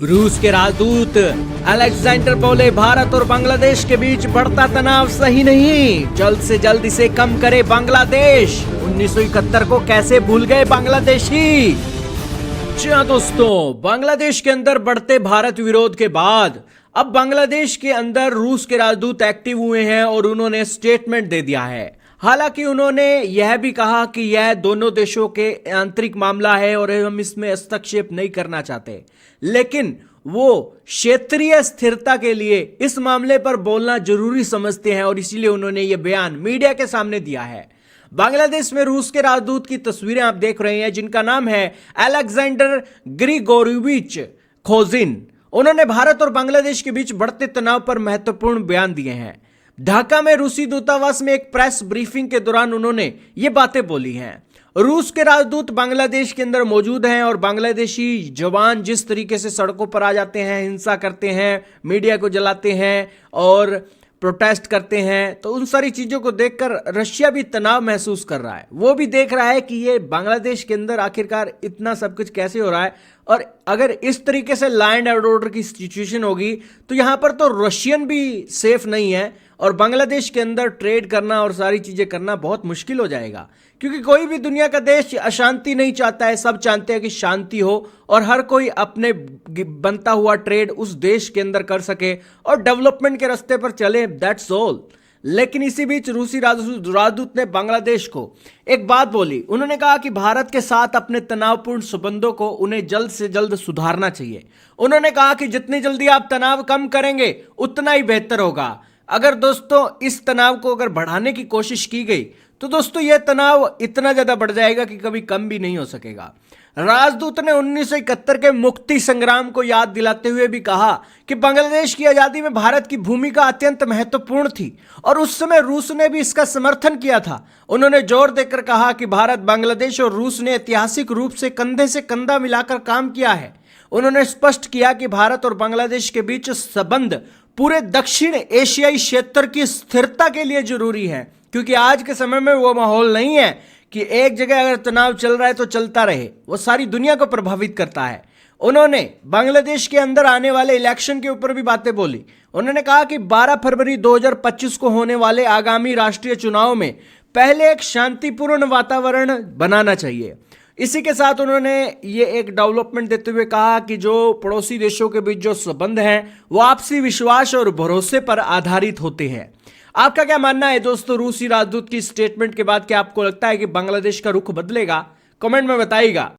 रूस के राजदूत अलेक्जेंडर बोले, भारत और बांग्लादेश के बीच बढ़ता तनाव सही नहीं, जल्द से जल्द इसे कम करे बांग्लादेश। 1971 को कैसे भूल गए बांग्लादेशी। जी हाँ दोस्तों, बांग्लादेश के अंदर बढ़ते भारत विरोध के बाद अब बांग्लादेश के अंदर रूस के राजदूत एक्टिव हुए हैं और उन्होंने स्टेटमेंट दे दिया है। हालांकि उन्होंने यह भी कहा कि यह दोनों देशों के आंतरिक मामला है और हम इसमें हस्तक्षेप नहीं करना चाहते, लेकिन वो क्षेत्रीय स्थिरता के लिए इस मामले पर बोलना जरूरी समझते हैं और इसीलिए उन्होंने यह बयान मीडिया के सामने दिया है। बांग्लादेश में रूस के राजदूत की तस्वीरें आप देख रहे हैं, जिनका नाम है अलेक्जेंडर ग्रिगोरोविच खोजिन। उन्होंने भारत और बांग्लादेश के बीच बढ़ते तनाव पर महत्वपूर्ण बयान दिए हैं। ढाका में रूसी दूतावास में एक प्रेस ब्रीफिंग के दौरान उन्होंने ये बातें बोली हैं। रूस के राजदूत बांग्लादेश के अंदर मौजूद हैं और बांग्लादेशी जवान जिस तरीके से सड़कों पर आ जाते हैं, हिंसा करते हैं, मीडिया को जलाते हैं और प्रोटेस्ट करते हैं, तो उन सारी चीजों को देखकर रशिया भी तनाव महसूस कर रहा है। वो भी देख रहा है कि ये बांग्लादेश के अंदर आखिरकार इतना सब कुछ कैसे हो रहा है, और अगर इस तरीके से लॉ एंड ऑर्डर की सिचुएशन होगी तो यहां पर तो रशियन भी सेफ नहीं है और बांग्लादेश के अंदर ट्रेड करना और सारी चीजें करना बहुत मुश्किल हो जाएगा, क्योंकि कोई भी दुनिया का देश अशांति नहीं चाहता है। सब चाहते हैं कि शांति हो और हर कोई अपने बनता हुआ ट्रेड उस देश के अंदर कर सके और डेवलपमेंट के रास्ते पर चले, दैट्स ऑल। लेकिन इसी बीच रूसी राजदूत ने बांग्लादेश को एक बात बोली। उन्होंने कहा कि भारत के साथ अपने तनावपूर्ण संबंधों को उन्हें जल्द से जल्द सुधारना चाहिए। उन्होंने कहा कि जितनी जल्दी आप तनाव कम करेंगे उतना ही बेहतर होगा। अगर दोस्तों इस तनाव को अगर बढ़ाने की कोशिश की गई तो दोस्तों यह तनाव इतना ज्यादा बढ़ जाएगा कि कभी कम भी नहीं हो सकेगा। राजदूत ने 1971 के मुक्ति संग्राम को याद दिलाते हुए भी कहा कि बांग्लादेश की आजादी में भारत की भूमिका अत्यंत महत्वपूर्ण थी और उस समय रूस ने भी इसका समर्थन किया था। उन्होंने जोर देकर कहा कि भारत, बांग्लादेश और रूस ने ऐतिहासिक रूप से कंधा मिलाकर काम किया है। उन्होंने स्पष्ट किया कि भारत और बांग्लादेश के बीच संबंध पूरे दक्षिण एशियाई क्षेत्र की स्थिरता के लिए जरूरी है, क्योंकि आज के समय में वो माहौल नहीं है कि एक जगह अगर तनाव चल रहा है तो चलता रहे, वो सारी दुनिया को प्रभावित करता है। उन्होंने बांग्लादेश के अंदर आने वाले इलेक्शन के ऊपर भी बातें बोली। उन्होंने कहा कि 12 फरवरी 2025 को होने वाले आगामी राष्ट्रीय चुनाव में पहले एक शांतिपूर्ण वातावरण बनाना चाहिए। इसी के साथ उन्होंने ये एक डेवलपमेंट देते हुए कहा कि जो पड़ोसी देशों के बीच जो संबंध हैं वो आपसी विश्वास और भरोसे पर आधारित होते हैं। आपका क्या मानना है दोस्तों रूसी राजदूत की स्टेटमेंट के बाद? क्या आपको लगता है कि बांग्लादेश का रुख बदलेगा? कमेंट में बताइएगा।